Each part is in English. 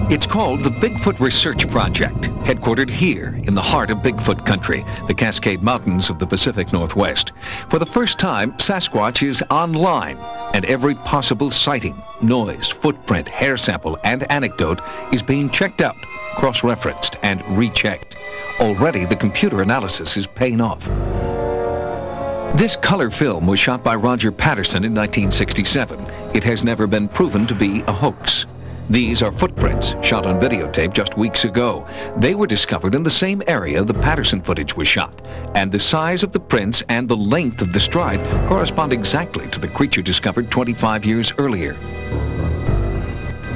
It's called the Bigfoot Research Project, headquartered here in the heart of Bigfoot country, the Cascade Mountains of the Pacific Northwest. For the first time, Sasquatch is online, and every possible sighting, noise, footprint, hair sample, and anecdote is being checked out, cross-referenced, and rechecked. Already, the computer analysis is paying off. This color film was shot by Roger Patterson in 1967. It has never been proven to be a hoax. These are footprints shot on videotape just weeks ago. They were discovered in the same area the Patterson footage was shot, and the size of the prints and the length of the stride correspond exactly to the creature discovered 25 years earlier.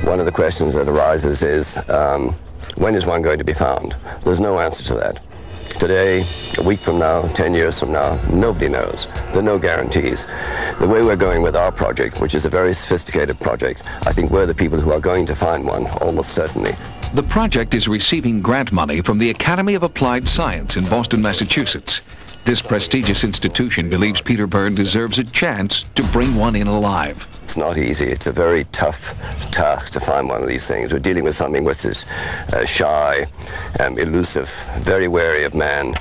One of the questions that arises is, when is one going to be found? There's no answer to that. Today, a week from now, 10 years from now, nobody knows. There are no guarantees. The way we're going with our project, which is a very sophisticated project, I think we're the people who are going to find one, almost certainly. The project is receiving grant money from the Academy of Applied Science in Boston, Massachusetts. This prestigious institution believes Peter Byrne deserves a chance to bring one in alive. It's not easy. It's a very tough task to find one of these things. We're dealing with something which is shy, elusive, very wary of man,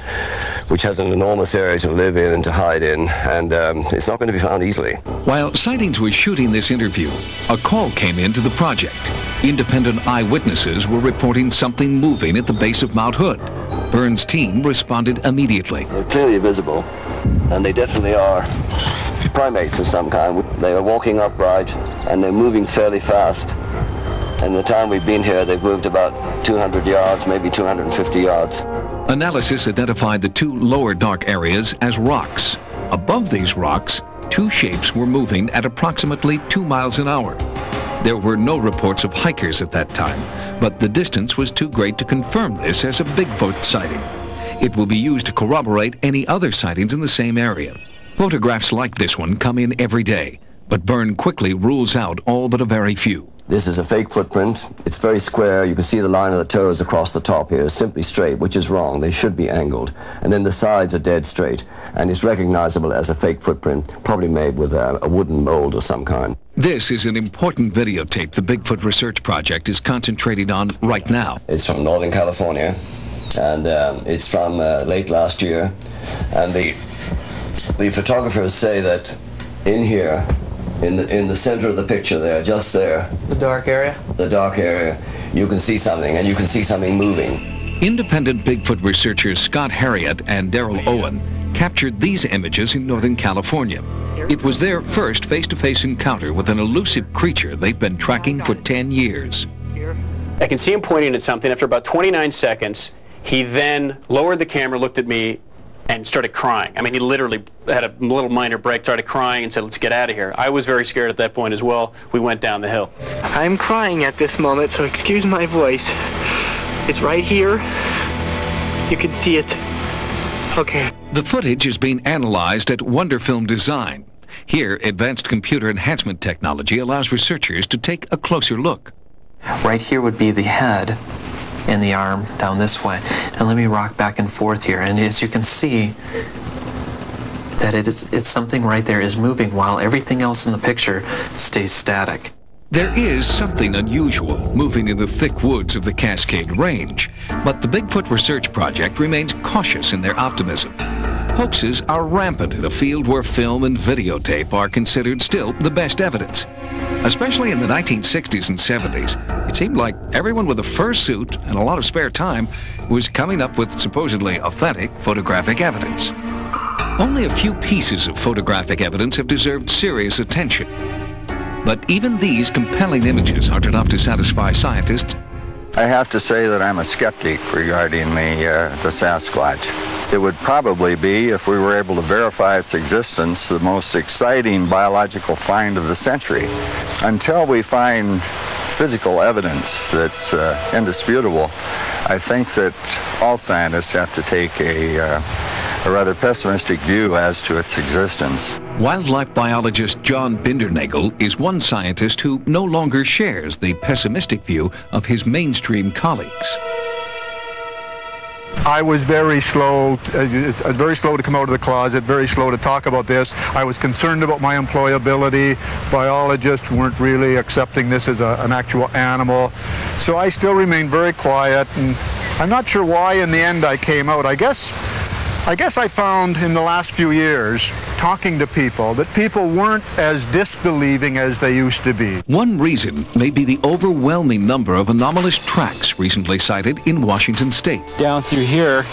which has an enormous area to live in and to hide in, and it's not going to be found easily. While Sightings was shooting this interview, a call came into the project. Independent eyewitnesses were reporting something moving at the base of Mount Hood. Byrne's team responded immediately. They're clearly visible, and they definitely are primates of some kind. They are walking upright, and they're moving fairly fast. And the time we've been here, they've moved about 200 yards, maybe 250 yards. Analysis identified the two lower dark areas as rocks. Above these rocks, two shapes were moving at approximately 2 miles an hour. There were no reports of hikers at that time, but the distance was too great to confirm this as a Bigfoot sighting. It will be used to corroborate any other sightings in the same area. Photographs like this one come in every day, but Byrne quickly rules out all but a very few. This is a fake footprint. It's very square. You can see the line of the toes across the top here is simply straight, which is wrong. They should be angled. And then the sides are dead straight. And it's recognizable as a fake footprint, probably made with a wooden mold of some kind. This is an important videotape the Bigfoot Research Project is concentrating on right now. It's from Northern California, and it's from late last year. And the photographers say that in here, in the center of the picture there, just there. The dark area? The dark area, you can see something, and you can see something moving. Independent Bigfoot researchers Scott Harriott and Daryl Owen captured these images in Northern California. It was their first face-to-face encounter with an elusive creature they've been tracking for 10 years. I can see him pointing at something. After about 29 seconds, he then lowered the camera, looked at me, and started crying. I mean, he literally had a little minor break, started crying, and said, "Let's get out of here." I was very scared at that point as well. We went down the hill. I'm crying at this moment, so excuse my voice. It's right here. You can see it. Okay. The footage is being analyzed at Wonderfilm Design. Here, advanced computer enhancement technology allows researchers to take a closer look. Right here would be the head and the arm down this way. And let me rock back and forth here. And as you can see, that it's something right there is moving while everything else in the picture stays static. There is something unusual moving in the thick woods of the Cascade Range, but the Bigfoot Research Project remains cautious in their optimism. Hoaxes are rampant in a field where film and videotape are considered still the best evidence. Especially in the 1960s and 70s, it seemed like everyone with a fursuit and a lot of spare time was coming up with supposedly authentic photographic evidence. Only a few pieces of photographic evidence have deserved serious attention. But even these compelling images aren't enough to satisfy scientists. I have to say that I'm a skeptic regarding the Sasquatch. It would probably be, if we were able to verify its existence, the most exciting biological find of the century. Until we find physical evidence that's indisputable, I think that all scientists have to take a rather pessimistic view as to its existence. Wildlife biologist John Bindernagel is one scientist who no longer shares the pessimistic view of his mainstream colleagues. I was very slow to come out of the closet, very slow to talk about this. I was concerned about my employability. Biologists weren't really accepting this as an actual animal. So I still remained very quiet, and I'm not sure why in the end I came out. I guess I found in the last few years, talking to people, that people weren't as disbelieving as they used to be. One reason may be the overwhelming number of anomalous tracks recently sighted in Washington state. Down through here,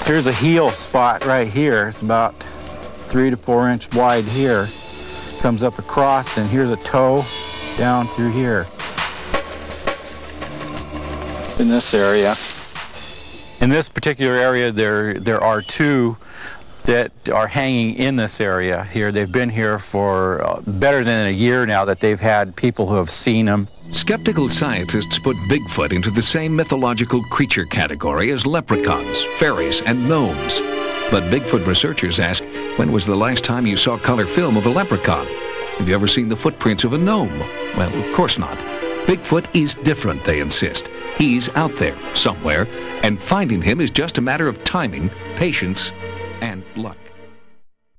here's a heel spot right here. It's about 3 to 4 inch wide here. Comes up across, and here's a toe down through here. In this area. In this particular area, there are 2 that are hanging in this area here. They've been here for better than a year now that they've had people who have seen them. Skeptical scientists put Bigfoot into the same mythological creature category as leprechauns, fairies, and gnomes. But Bigfoot researchers ask, when was the last time you saw color film of a leprechaun? Have you ever seen the footprints of a gnome? Well, of course not. Bigfoot is different, they insist. He's out there somewhere, and finding him is just a matter of timing, patience, and luck.